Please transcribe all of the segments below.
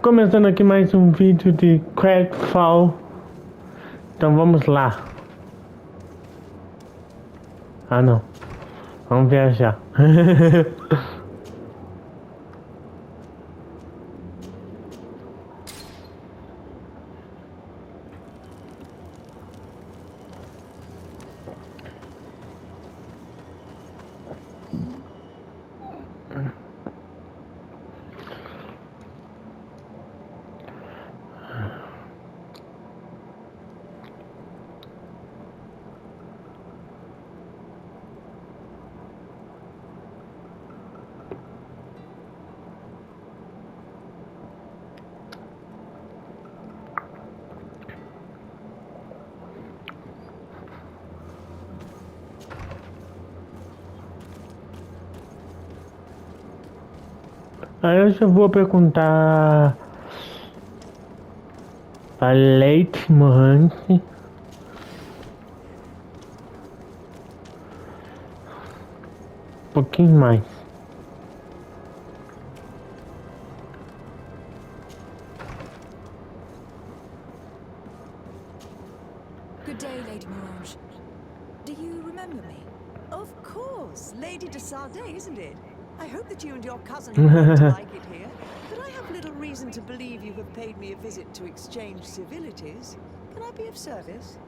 Começando aqui mais um vídeo de GreedFall. Então vamos lá. Ah não, vamos viajar. Aí eu já vou perguntar para Leite Morante. Um pouquinho mais. Good day, Lady Morange. Do you remember me? Of course, Lady de Sardet, isn't it? I hope that you and your cousin are going to like it here, but I have little reason to believe you have paid me a visit to exchange civilities. Can I be of service?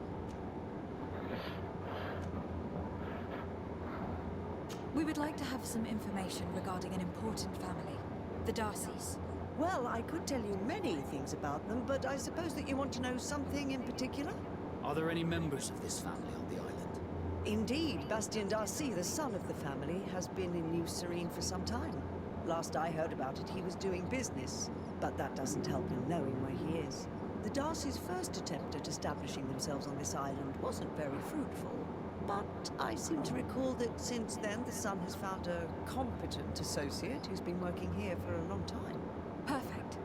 We would like to have some information regarding an important family, the Darcys. Well, I could tell you many things about them, but I suppose that you want to know something in particular? Are there any members of this family on the island? Indeed, Bastien Darcy, the son of the family, has been in New Serene for some time. Last I heard about it, he was doing business, but that doesn't help in knowing where he is. The Darcys' first attempt at establishing themselves on this island wasn't very fruitful, but I seem to recall that since then the son has found a competent associate who's been working here for a long time. Perfect.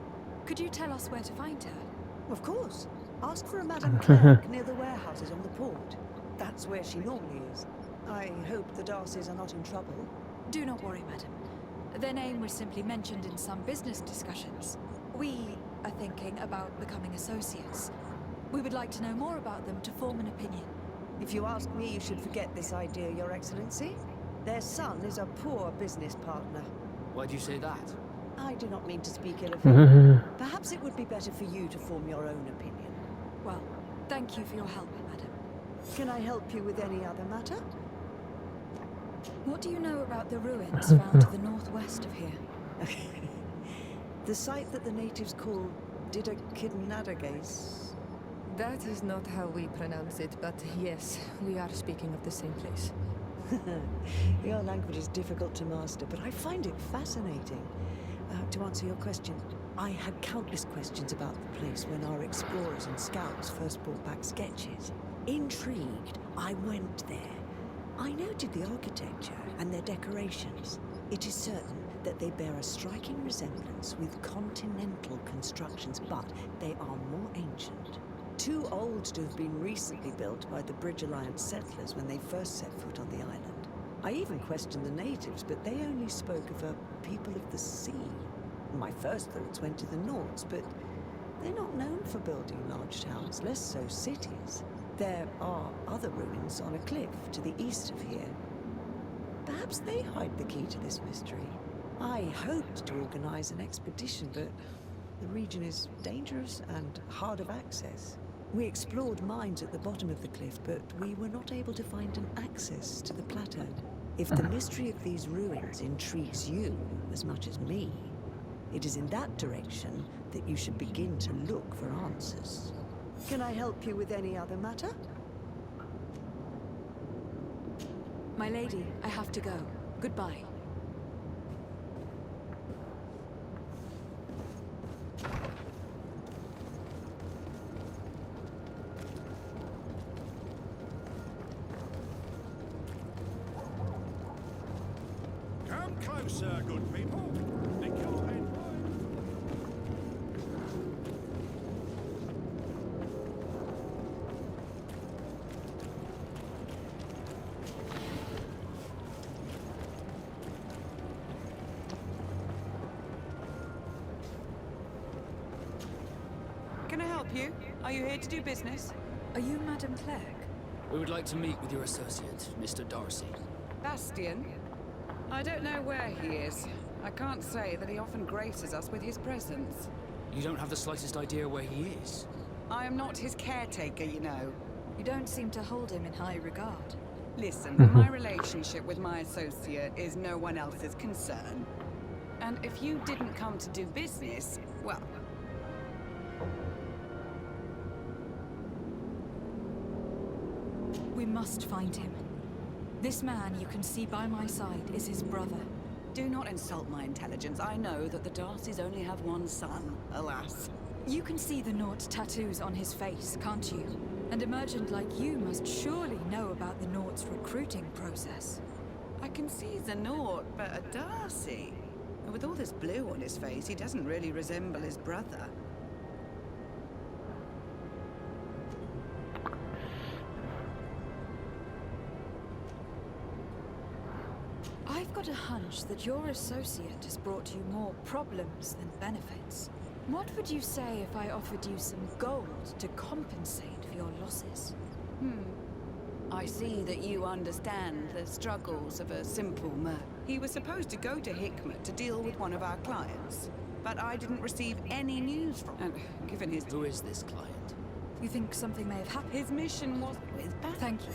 Could you tell us where to find her? Of course. Ask for a Madame Clerk near the warehouses on the port. That's where she normally is. I hope the Darcys are not in trouble. Do not worry, madam. Their name was simply mentioned in some business discussions. We are thinking about becoming associates. We would like to know more about them to form an opinion. If you ask me, you should forget this idea, Your Excellency. Their son is a poor business partner. Why do you say that? I do not mean to speak ill of him. Perhaps it would be better for you to form your own opinion. Well, thank you for your help, madam. Can I help you with any other matter? What do you know about the ruins found to the northwest of here? The site that the natives call Didakidnadagace. That is not how we pronounce it, but yes, we are speaking of the same place. Your language is difficult to master, but I find it fascinating. To answer your question, I had countless questions about the place when our explorers and scouts first brought back sketches. Intrigued, I went there. I noted the architecture and their decorations. It is certain that they bear a striking resemblance with continental constructions, but they are more ancient. Too old to have been recently built by the Bridge Alliance settlers when they first set foot on the island. I even questioned the natives, but they only spoke of a people of the sea. My first thoughts went to the Nords, but they're not known for building large towns, less so cities. There are other ruins on a cliff to the east of here. Perhaps they hide the key to this mystery. I hoped to organize an expedition, but the region is dangerous and hard of access. We explored mines at the bottom of the cliff, but we were not able to find an access to the plateau. If the mystery of these ruins intrigues you as much as me, it is in that direction that you should begin to look for answers. Can I help you with any other matter? My lady, I have to go. Goodbye. Come closer, good people. Lick your head. help you? Are you here to do business? Are you Madam Clegg? We would like to meet with your associate, Mr. Darcy. Bastian? I don't know where he is. I can't say that he often graces us with his presence. You don't have the slightest idea where he is? I am not his caretaker, you know. You don't seem to hold him in high regard. Listen, my relationship with my associate is no one else's concern. And if you didn't come to do business, well... We must find him. This man you can see by my side is his brother. Do not insult my intelligence. I know that the Darcys only have one son, alas. You can see the Naught tattoos on his face, can't you? And a merchant like you must surely know about the Naught's recruiting process. I can see the Naught, but a Darcy? With all this blue on his face, he doesn't really resemble his brother. I've got a hunch that your associate has brought you more problems than benefits. What would you say if I offered you some gold to compensate for your losses? I see that you understand the struggles of a simple merchant. He was supposed to go to Hikmet to deal with one of our clients, but I didn't receive any news from him. And given his... Who is this client? You think something may have happened? His mission was with Bath. Thank you.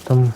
Tâm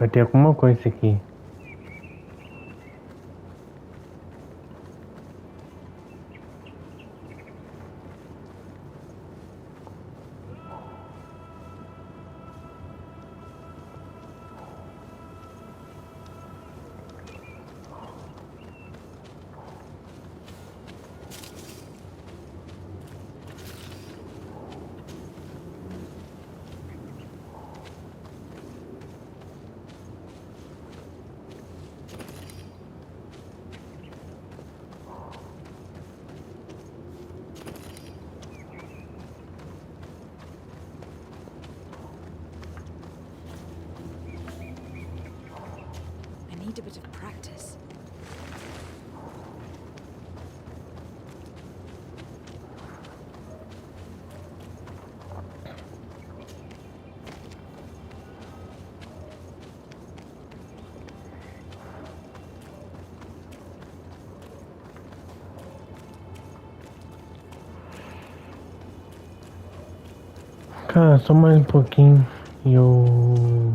vai ter alguma coisa aqui. I need a bit of practice. Cara, só mais um pouquinho e eu.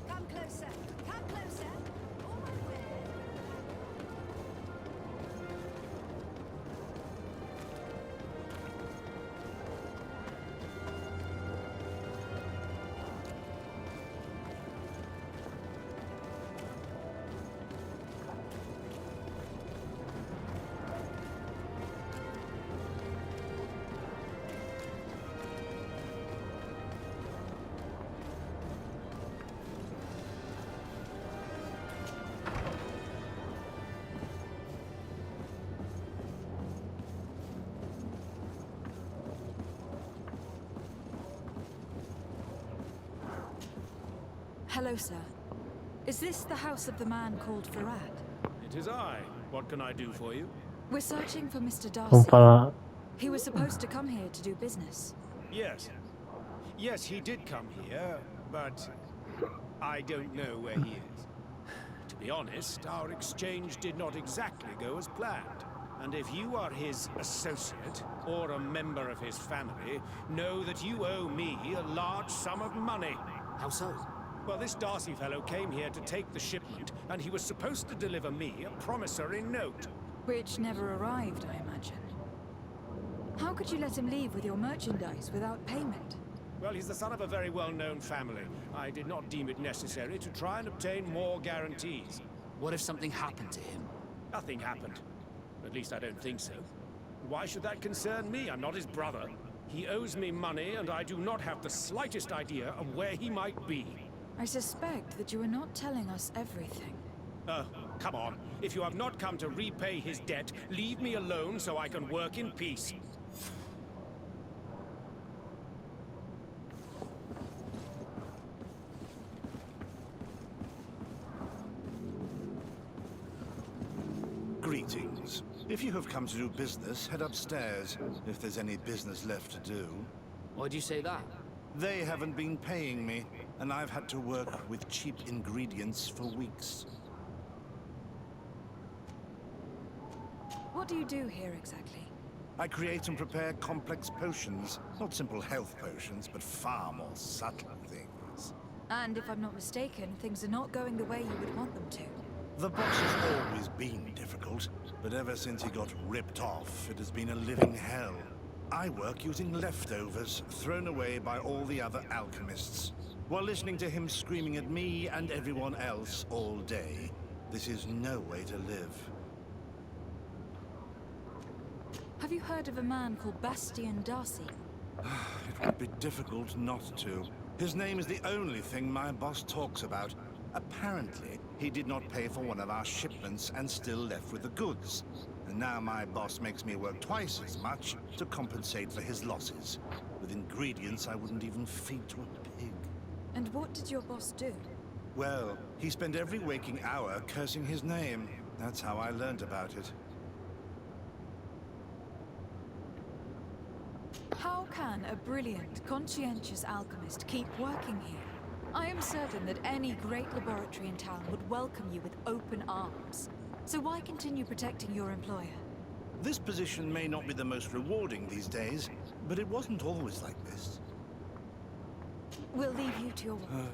Come closer. Come closer. All my way. Hello, sir. Is this the house of the man called Farad? It is I. What can I do for you? We're searching for Mr. Vamos Darcy. falar. He was supposed to come here to do business. Yes. Yes, he did come here, but I don't know where he is. To be honest, our exchange did not exactly go as planned. And if you are his associate, or a member of his family, know that you owe me a large sum of money. How so? Well, this Darcy fellow came here to take the shipment, and he was supposed to deliver me a promissory note. Which never arrived, I imagine. How could you let him leave with your merchandise without payment? Well, he's the son of a very well-known family. I did not deem it necessary to try and obtain more guarantees. What if something happened to him? Nothing happened. At least I don't think so. Why should that concern me? I'm not his brother. He owes me money, and I do not have the slightest idea of where he might be. I suspect that you are not telling us everything. Come on. If you have not come to repay his debt, leave me alone so I can work in peace. Greetings. If you have come to do business, head upstairs, if there's any business left to do. Why'd you say that? They haven't been paying me, and I've had to work with cheap ingredients for weeks. What do you do here exactly? I create and prepare complex potions. Not simple health potions, but far more subtle things. And if I'm not mistaken, things are not going the way you would want them to. The boss has always been difficult, but ever since he got ripped off, it has been a living hell. I work using leftovers thrown away by all the other alchemists, while listening to him screaming at me and everyone else all day. This is no way to live. Have you heard of a man called Bastian Darcy? It would be difficult not to. His name is the only thing my boss talks about. Apparently, he did not pay for one of our shipments and still left with the goods. And now my boss makes me work twice as much to compensate for his losses. With ingredients I wouldn't even feed to a pig. And what did your boss do? Well, he spent every waking hour cursing his name. That's how I learned about it. How can a brilliant, conscientious alchemist keep working here? I am certain that any great laboratory in town would welcome you with open arms. So why continue protecting your employer? This position may not be the most rewarding these days, but it wasn't always like this. We'll leave you to your work.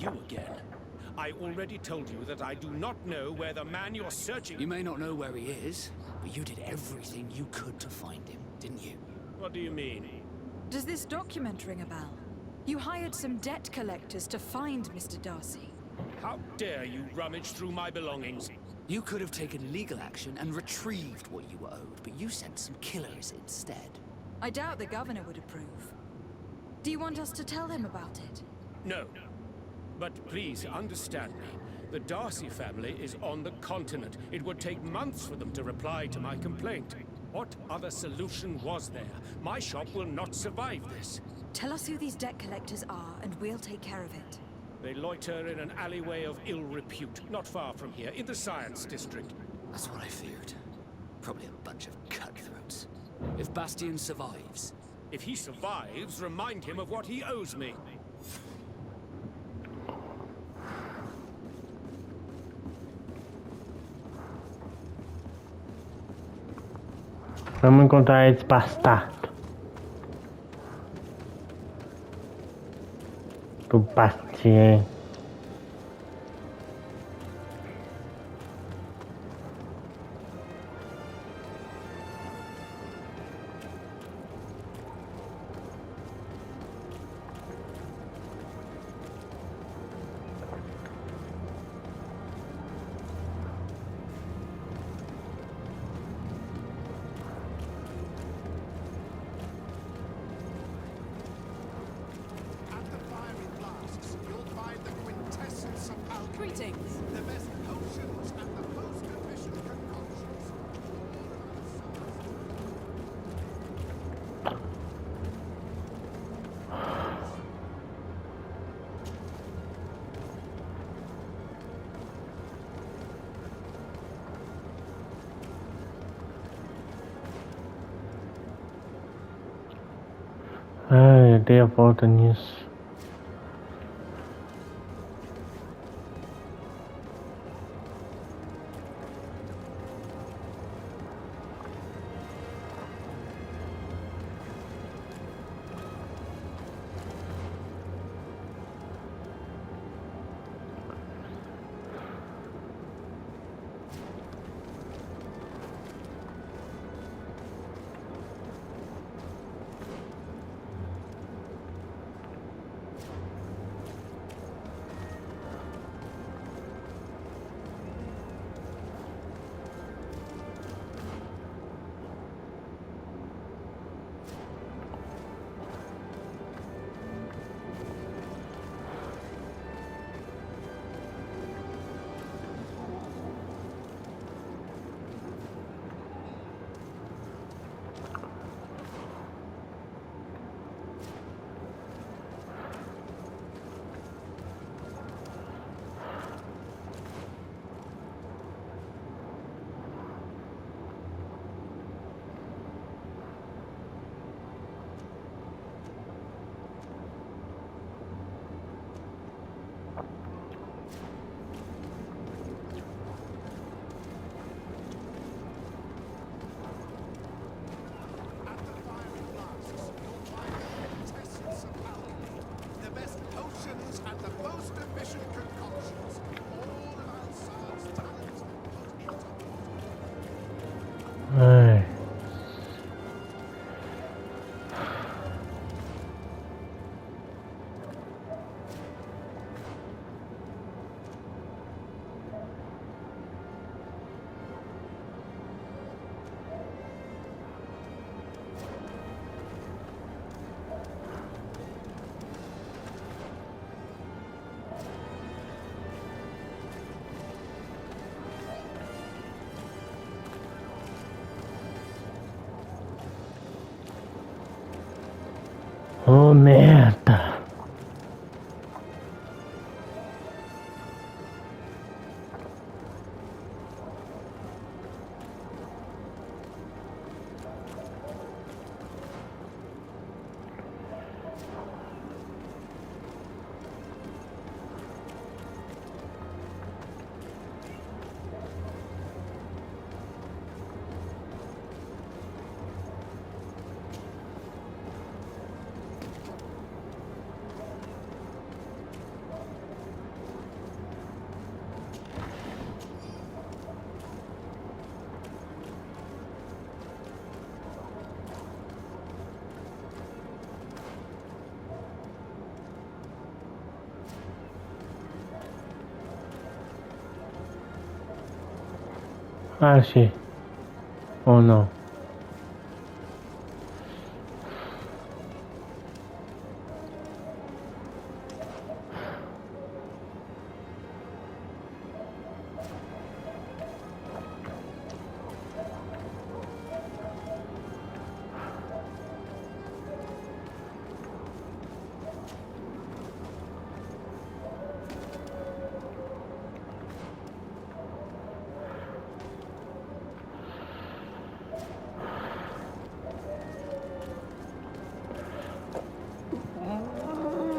you again. I already told you that I do not know where the man you're searching... You may not know where he is, but you did everything you could to find him, didn't you? What do you mean? Does this document ring a bell? You hired some debt collectors to find Mr. Darcy. How dare you rummage through my belongings? You could have taken legal action and retrieved what you were owed, but you sent some killers instead. I doubt the governor would approve. Do you want us to tell him about it? No. But please understand me. The Darcy family is on the continent. It would take months for them to reply to my complaint. What other solution was there? My shop will not survive this. Tell us who these debt collectors are, and we'll take care of it. They loiter in an alleyway of ill repute, not far from here, in the Science District. That's what I feared. Probably a bunch of cutthroats. If Bastion survives... If he survives, remind him of what he owes me. Vamos encontrar esse bastardo. Do Bastien. At the fiery blasts, you'll find the quintessence of alchemy. Greetings. The best potions and the most efficient concoctions. Ai, eu dei a volta nisso. At the fiery blasts, you'll find the quintessence of alchemy. The best potions and the most efficient concoctions. All of Alsa's talents put into Ai. Oh, merda. Ah, sì. Oh no.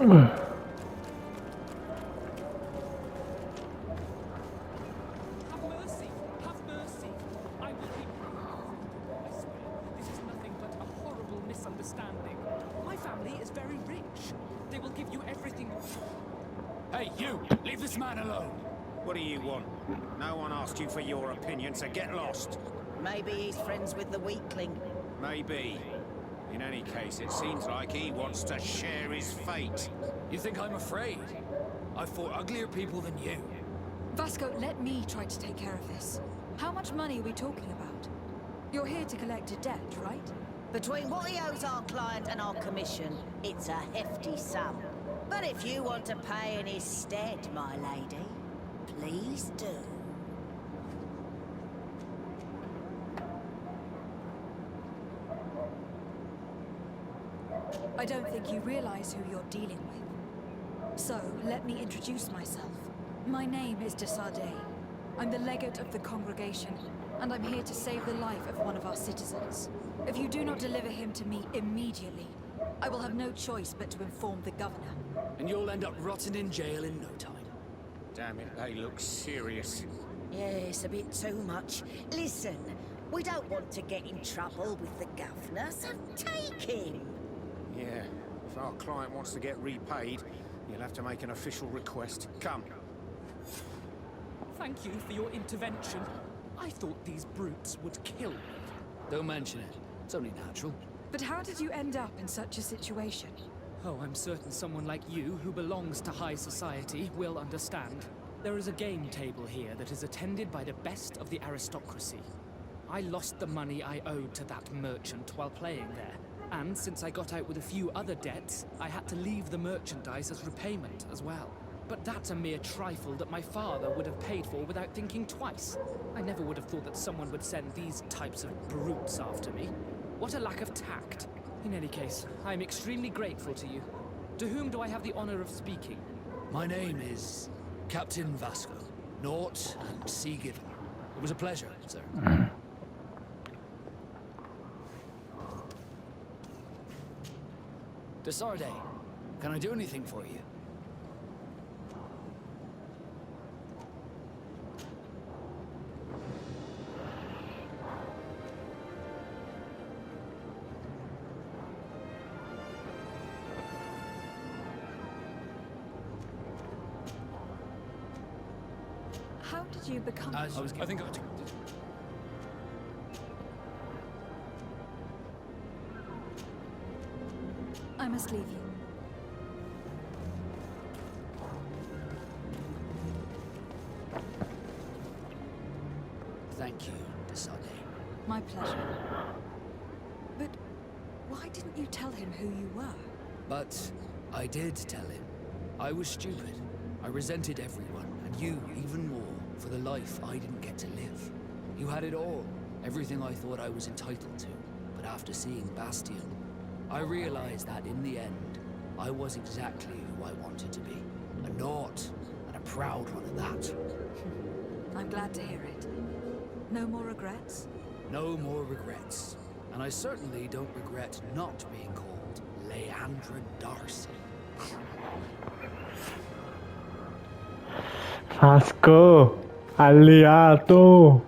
Have mercy! Have mercy! I will be I swear, this is nothing but a horrible misunderstanding. My family is very rich. They will give you everything. Hey, you! Leave this man alone! What do you want? No one asked you for your opinion, so get lost. Maybe he's friends with the weakling. Maybe. In any case, it seems like he wants to share his fate. You think I'm afraid? I've fought uglier people than you. Vasco, let me try to take care of this. How much money are we talking about? You're here to collect a debt, right? Between what he owes our client and our commission, it's a hefty sum. But if you want to pay in his stead, my lady, please do. I don't think you realize who you're dealing with. So, let me introduce myself. My name is de Sardet. I'm the legate of the congregation, and I'm here to save the life of one of our citizens. If you do not deliver him to me immediately, I will have no choice but to inform the governor. And you'll end up rotting in jail in no time. Damn it, they look serious. Yes, a bit too much. Listen, we don't want to get in trouble with the governor, so take him. Yeah, if our client wants to get repaid, you'll have to make an official request. Come. Thank you for your intervention. I thought these brutes would kill me. Don't mention it. It's only natural. But how did you end up in such a situation? Oh, I'm certain someone like you, who belongs to high society, will understand. There is a game table here that is attended by the best of the aristocracy. I lost the money I owed to that merchant while playing there. And since I got out with a few other debts, I had to leave the merchandise as repayment as well. But that's a mere trifle that my father would have paid for without thinking twice. I never would have thought that someone would send these types of brutes after me. What a lack of tact. In any case, I am extremely grateful to you. To whom do I have the honor of speaking? My name is Captain Vasco. Naught and sea given. It was a pleasure, sir. De Sardet, can I do anything for you? How did you become... I think I must leave you. Thank you, de Sardet. My pleasure. But why didn't you tell him who you were? But I did tell him. I was stupid. I resented everyone, and you even more, for the life I didn't get to live. You had it all, everything I thought I was entitled to. But after seeing Bastion, I realized that in the end, I was exactly who I wanted to be. A naught, and a proud one at that. I'm glad to hear it. No more regrets? No more regrets. And I certainly don't regret not being called Leandra Darcy. Vasco, aliado.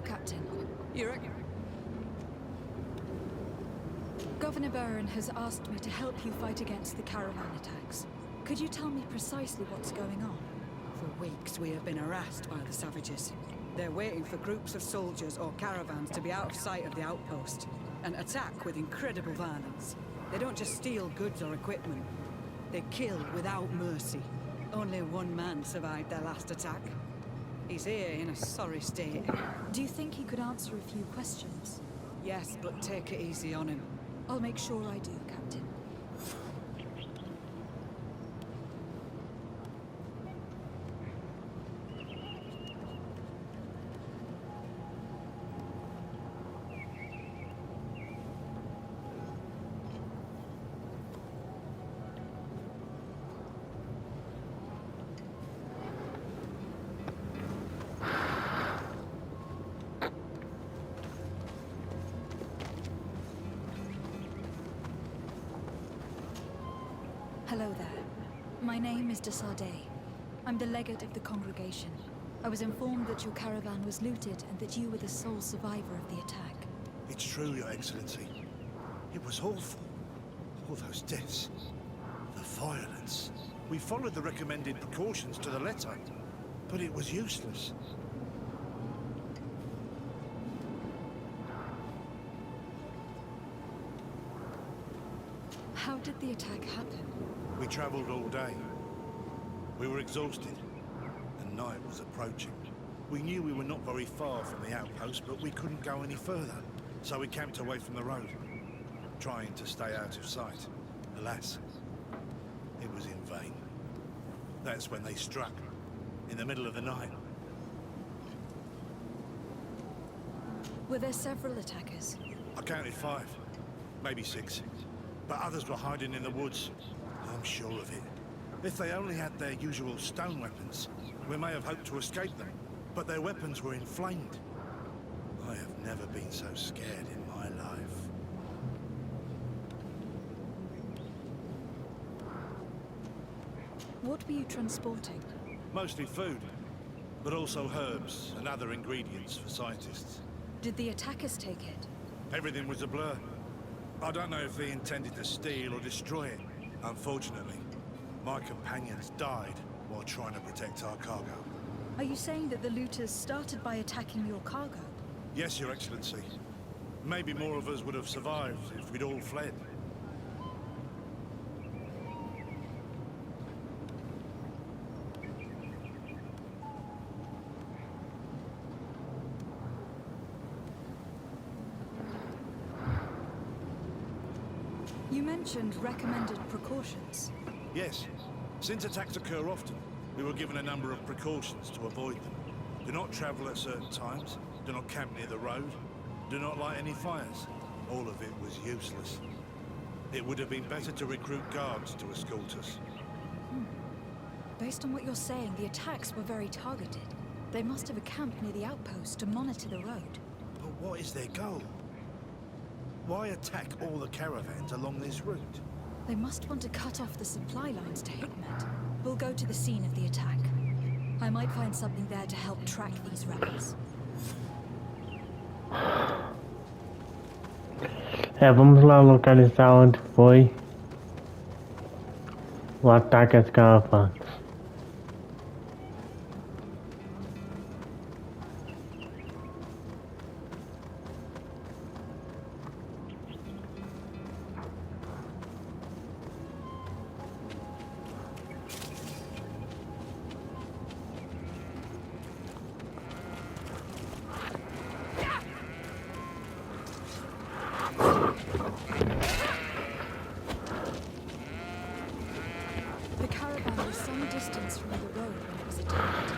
Captain. Governor Baron has asked me to help you fight against the caravan attacks. Could you tell me precisely what's going on? For weeks we have been harassed by the savages. They're waiting for groups of soldiers or caravans to be out of sight of the outpost and attack with incredible violence. They don't just steal goods or equipment. They kill without mercy. Only one man survived their last attack. He's here in a sorry state. Do you think he could answer a few questions? Yes, but take it easy on him. I'll make sure I do, Captain. Hello there. My name is de Sardet. I'm the legate of the congregation. I was informed that your caravan was looted and that you were the sole survivor of the attack. It's true, Your Excellency. It was awful. All those deaths. The violence. We followed the recommended precautions to the letter, but it was useless. How did the attack happen? We traveled all day. We were exhausted, and night was approaching. We knew we were not very far from the outpost, but we couldn't go any further. So we camped away from the road, trying to stay out of sight. Alas, it was in vain. That's when they struck, in the middle of the night. Were there several attackers? I counted 5, maybe 6. But others were hiding in the woods. I'm sure of it. If they only had their usual stone weapons, we may have hoped to escape them. But their weapons were inflamed. I have never been so scared in my life. What were you transporting? Mostly food, but also herbs and other ingredients for scientists. Did the attackers take it? Everything was a blur. I don't know if they intended to steal or destroy it. Unfortunately, my companions died while trying to protect our cargo. Are you saying that the looters started by attacking your cargo? Yes, Your Excellency. Maybe more of us would have survived if we'd all fled. You mentioned recommended precautions. Yes. Since attacks occur often, we were given a number of precautions to avoid them. Do not travel at certain times. Do not camp near the road. Do not light any fires. All of it was useless. It would have been better to recruit guards to escort us. Based on what you're saying, the attacks were very targeted. They must have camped near the outpost to monitor the road. But what is their goal? Why attack all the caravans along this route? They must want to cut off the supply lines to Hikmet. We'll go to the scene of the attack. I might find something there to help track these rebels. Vamos lá localizar onde foi o ataque às caravanas. The caravan was some distance from the road when it was attacked.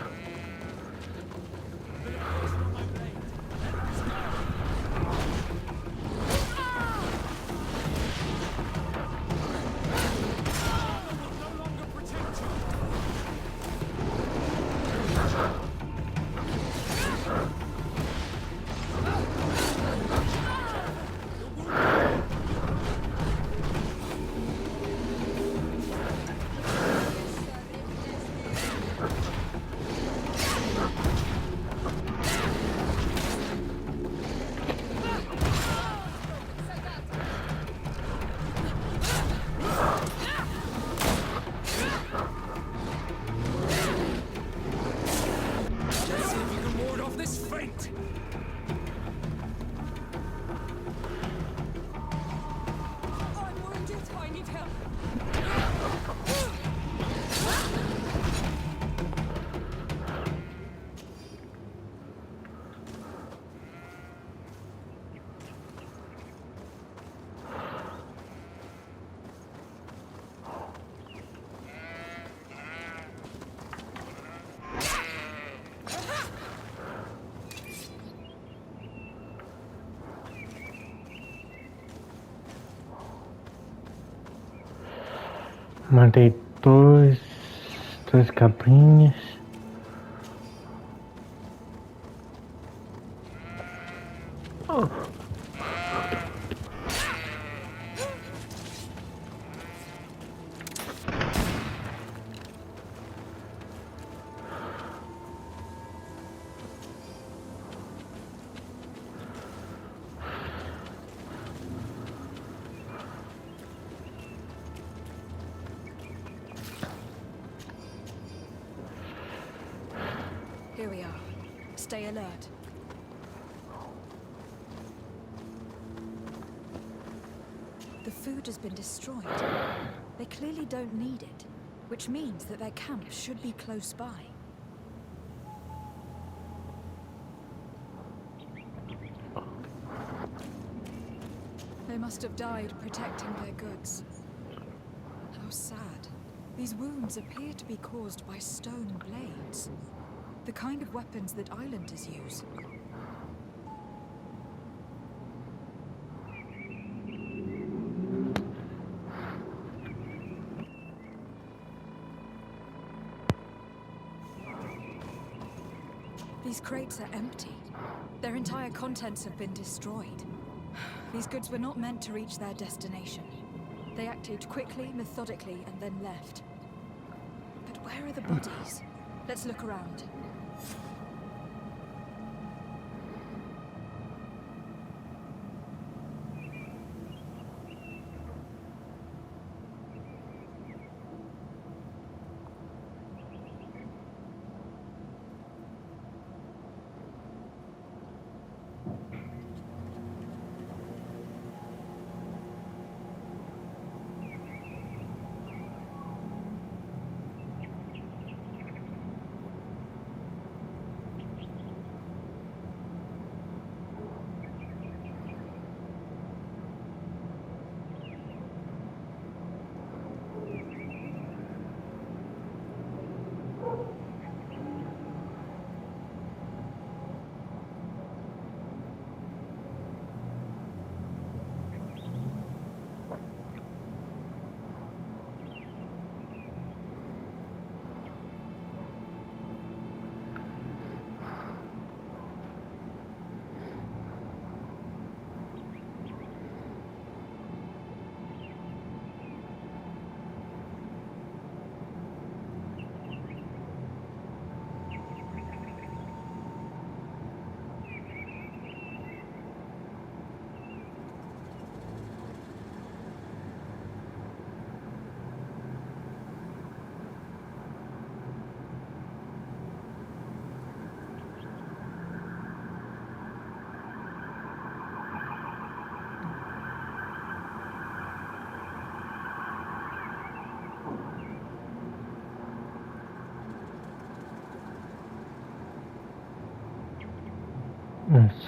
Matei duas cabrinhas. Here we are. Stay alert. The food has been destroyed. They clearly don't need it, which means that their camp should be close by. They must have died protecting their goods. How sad. These wounds appear to be caused by stone blades. The kind of weapons that islanders use. These crates are empty. Their entire contents have been destroyed. These goods were not meant to reach their destination. They acted quickly, methodically, and then left. But where are the bodies? Let's look around.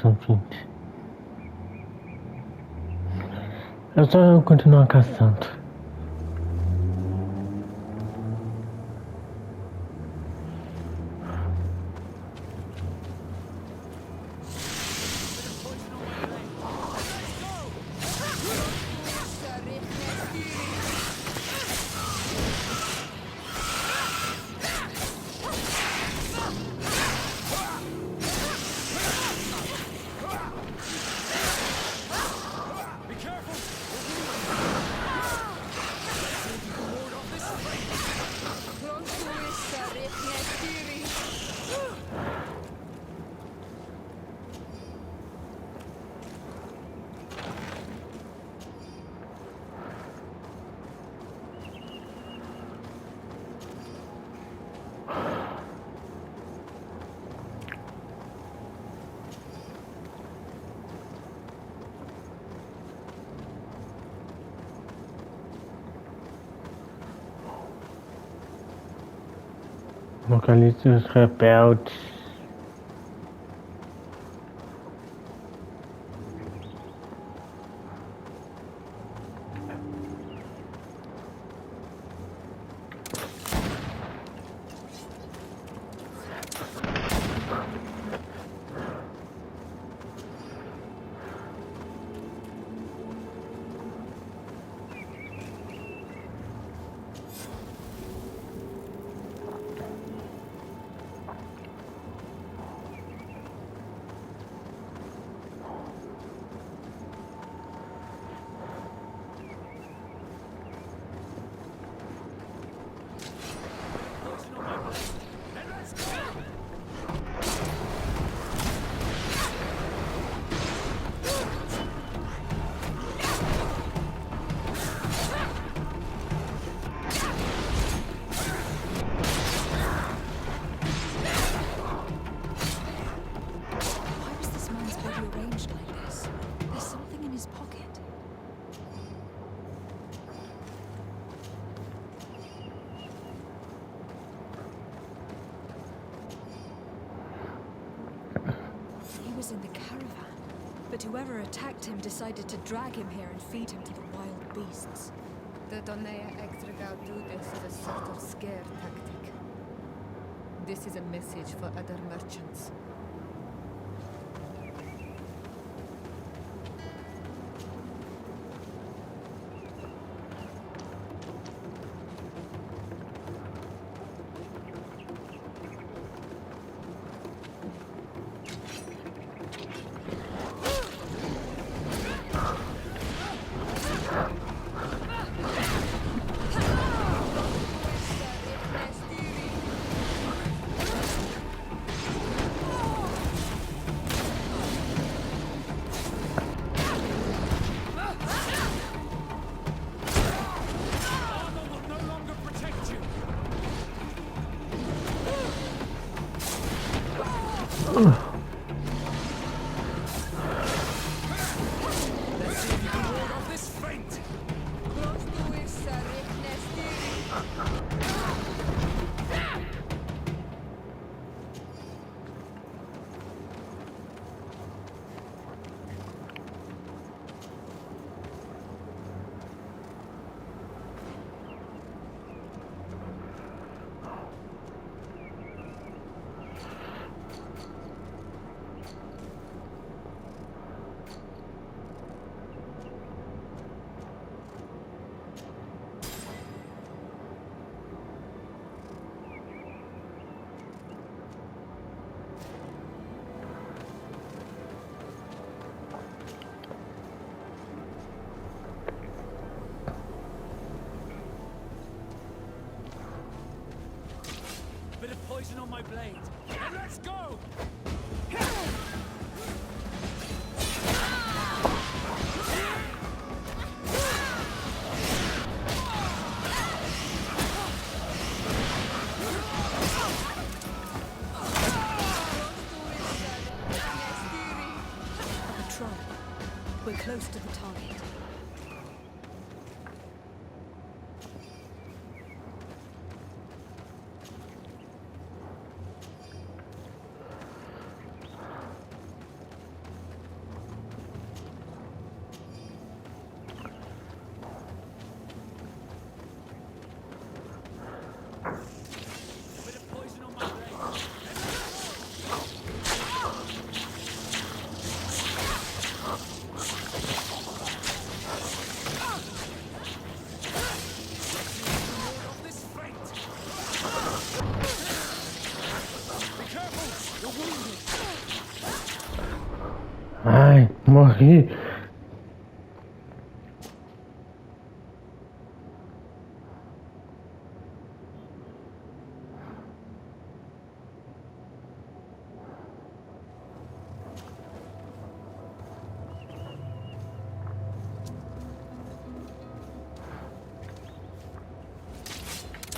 São 20. É só eu continuar caçando. Localize os rebeldes. was in the caravan, but whoever attacked him decided to drag him here and feed him to the wild beasts. The Donea Extragal do this as a sort of scare tactic. This is a message for other merchants. Bit of poison on my blade. And let's go! Patrol. We're close to the target. Bit of poison on my blade. Ai, morri.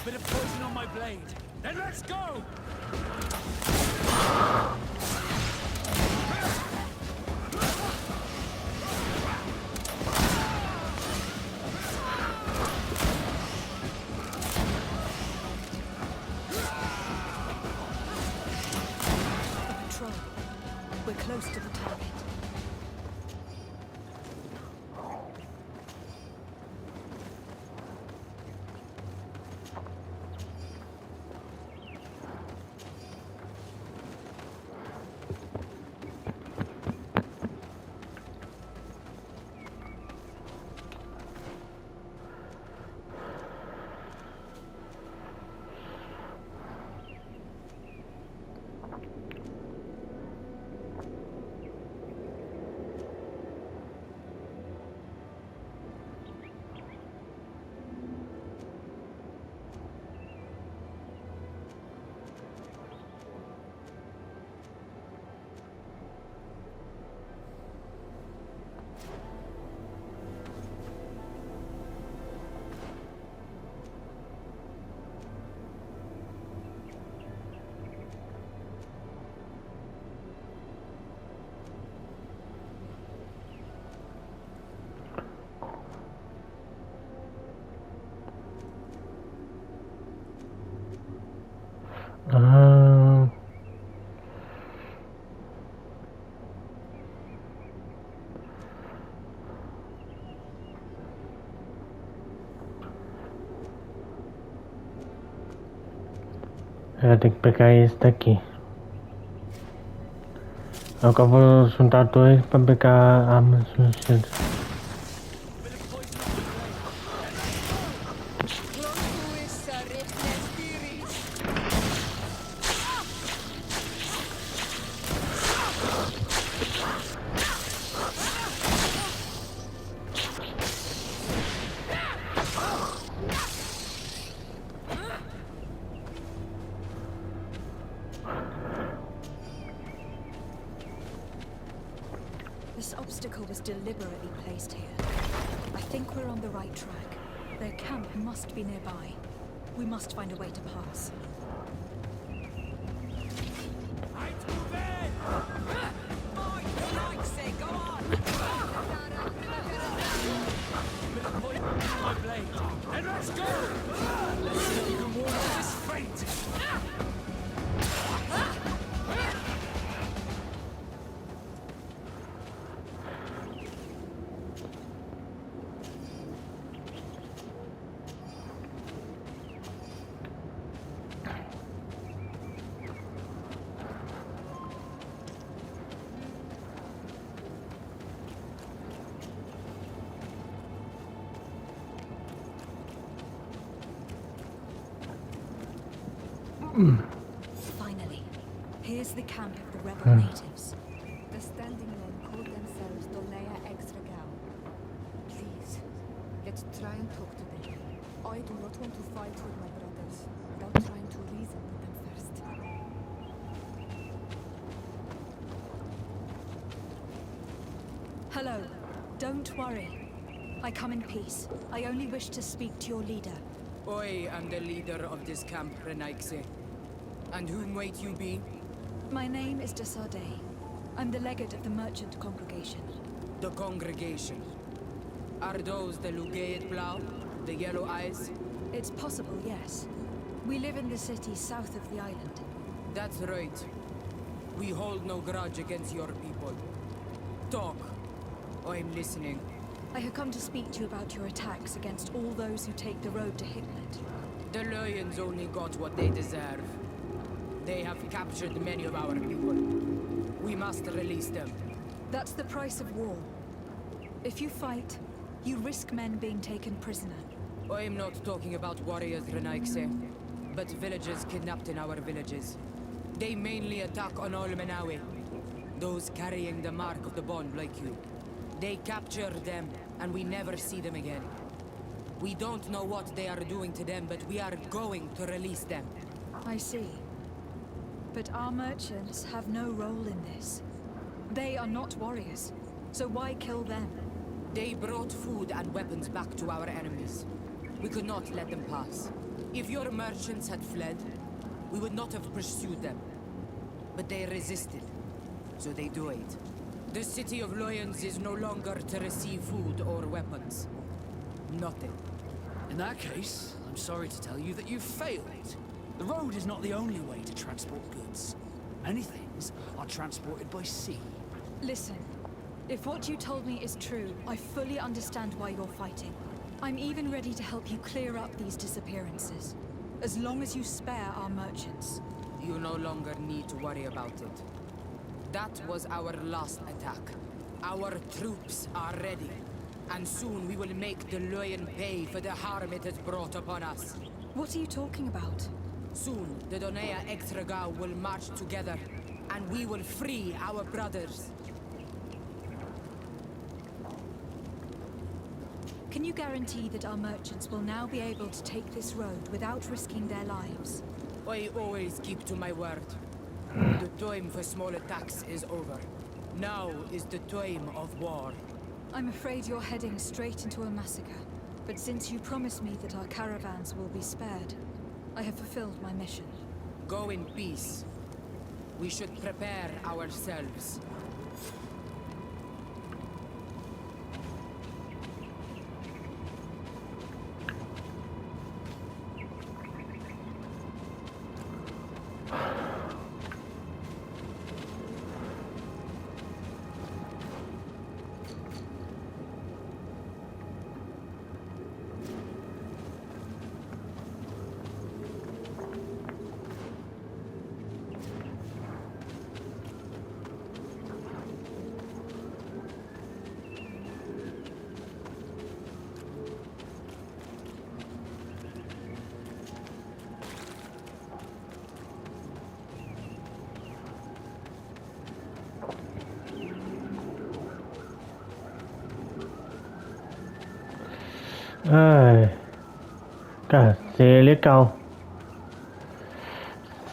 Bit of poison on my blade. Then let's go! Patrol. We're close to the target. Tem que pegar esse daqui. Agora vou juntar dois para pegar armas suficientes. This obstacle was deliberately placed here. I think we're on the right track. Their camp must be nearby. We must find a way to pass. Finally, here's the camp of the rebel natives. The standing men call themselves Dolea Extragao. Please, let's try and talk to them. I do not want to fight with my brothers without trying to reason with them first. Hello. Don't worry. I come in peace. I only wish to speak to your leader. I am the leader of this camp, Renaikse. And whom might you be? My name is Desardet. I'm the legate of the merchant congregation. The congregation. Are those the Lugaid Blau? The yellow eyes? It's possible, yes. We live in the city south of the island. That's right. We hold no grudge against your people. Talk. I'm listening. I have come to speak to you about your attacks against all those who take the road to Hikmet. The Lions only got what they deserve. They have captured many of our people. We must release them. That's the price of war. If you fight, you risk men being taken prisoner. I'm not talking about warriors, Renaikse, but villagers kidnapped in our villages. They mainly attack on Olmenawe, those carrying the mark of the bond like you. They capture them, and we never see them again. We don't know what they are doing to them, but we are going to release them. I see. But our merchants have no role in this. They are not warriors, so why kill them? They brought food and weapons back to our enemies. We could not let them pass. If your merchants had fled, we would not have pursued them. But they resisted, so they died. The city of Loyans is no longer to receive food or weapons. Nothing. In that case, I'm sorry to tell you that you've failed. The road is not the only way to transport goods. Many things are transported by sea. Listen, if what you told me is true, I fully understand why you're fighting. I'm even ready to help you clear up these disappearances, as long as you spare our merchants. You no longer need to worry about it. That was our last attack. Our troops are ready. And soon we will make the Loyan pay for the harm it has brought upon us. What are you talking about? Soon, the Donea Extragao will march together, and we will free our brothers. Can you guarantee that our merchants will now be able to take this road without risking their lives? I always keep to my word. The time for small attacks is over. Now is the time of war. I'm afraid you're heading straight into a massacre. But since you promised me that our caravans will be spared, I have fulfilled my mission. Go in peace. We should prepare ourselves. Ai, cara, seria legal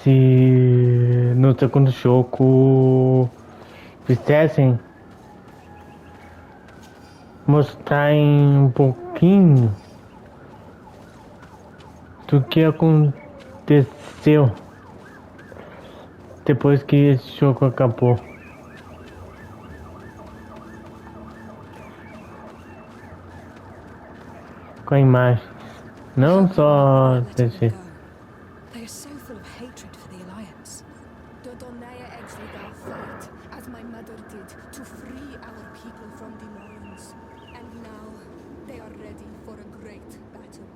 se no segundo jogo fizessem mostrar em um pouquinho do que aconteceu depois que esse jogo acabou. Com a imagem, não só desse. They are so full of hatred for the Alliance. The Dolnaya Exrigal fight, as my mother did, to free our people from the Norns. And now, they are ready for a great battle.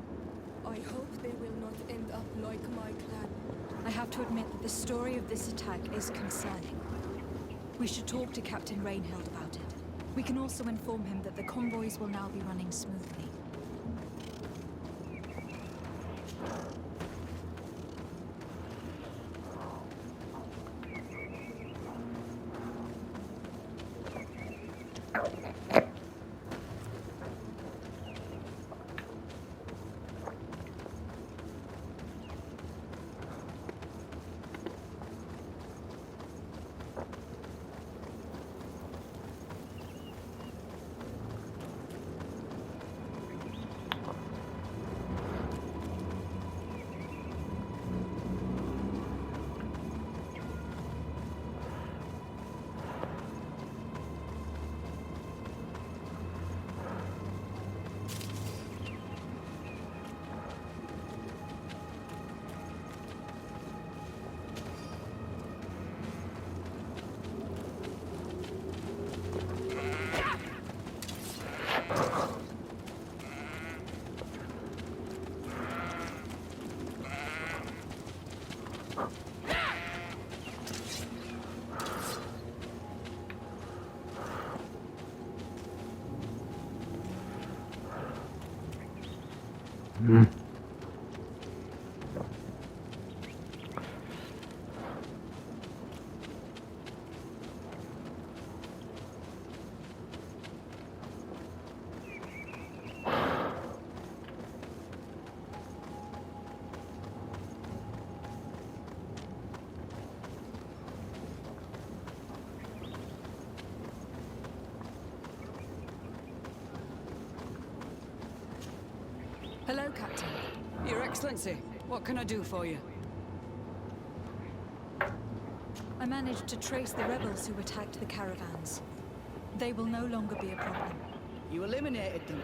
I hope they will not end up like my clan. I have to admit that the story of this attack is concerning. We should talk to Captain Rainhild about it. We can also inform him that the convoys will now be running smoothly. Hello, Captain. Your Excellency, what can I do for you? I managed to trace the rebels who attacked the caravans. They will no longer be a problem. You eliminated them.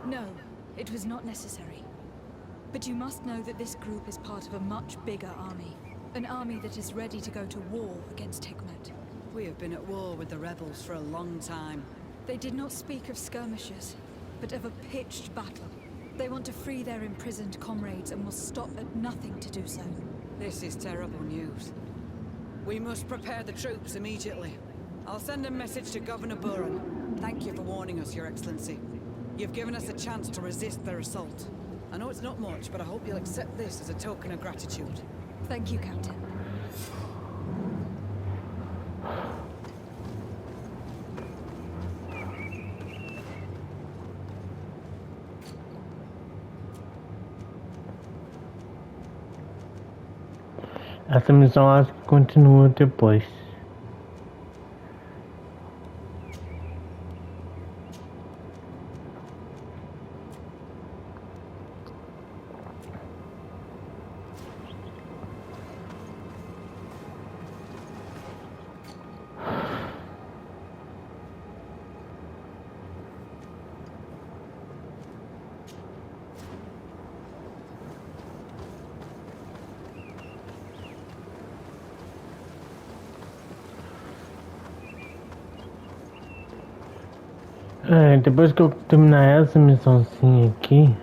No, it was not necessary. But you must know that this group is part of a much bigger army. An army that is ready to go to war against Hikmet. We have been at war with the rebels for a long time. They did not speak of skirmishes, but of a pitched battle. They want to free their imprisoned comrades and will stop at nothing to do so. This is terrible news. We must prepare the troops immediately. I'll send a message to Governor Buran. Thank you for warning us, Your Excellency. You've given us a chance to resist their assault. I know it's not much, but I hope you'll accept this as a token of gratitude. Thank you, Captain. Essa missão acho que continua depois. Depois que eu terminar essa missãozinha aqui,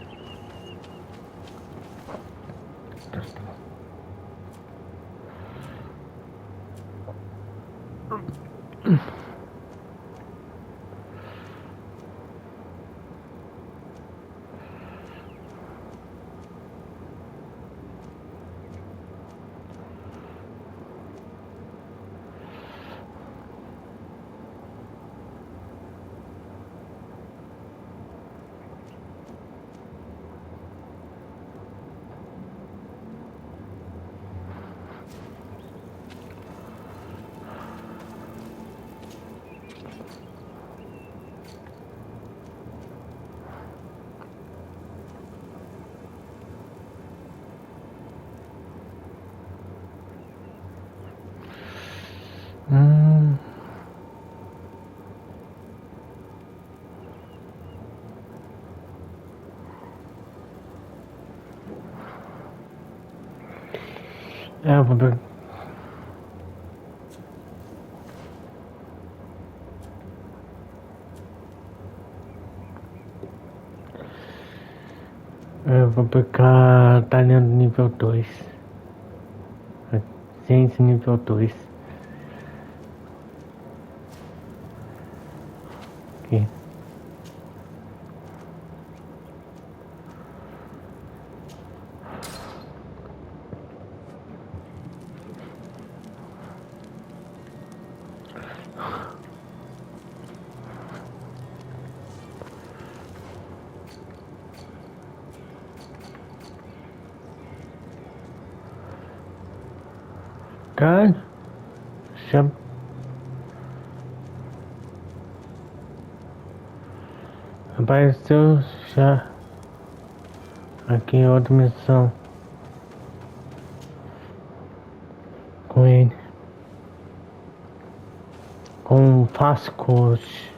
Eu vou pegar. Eu vou pegar talhão de nível 2. Ciência nível 2. Aqui. Kan? Siap. Apareceu já aqui outra missão com ele, com Fascos.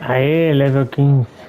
Aê, level 15.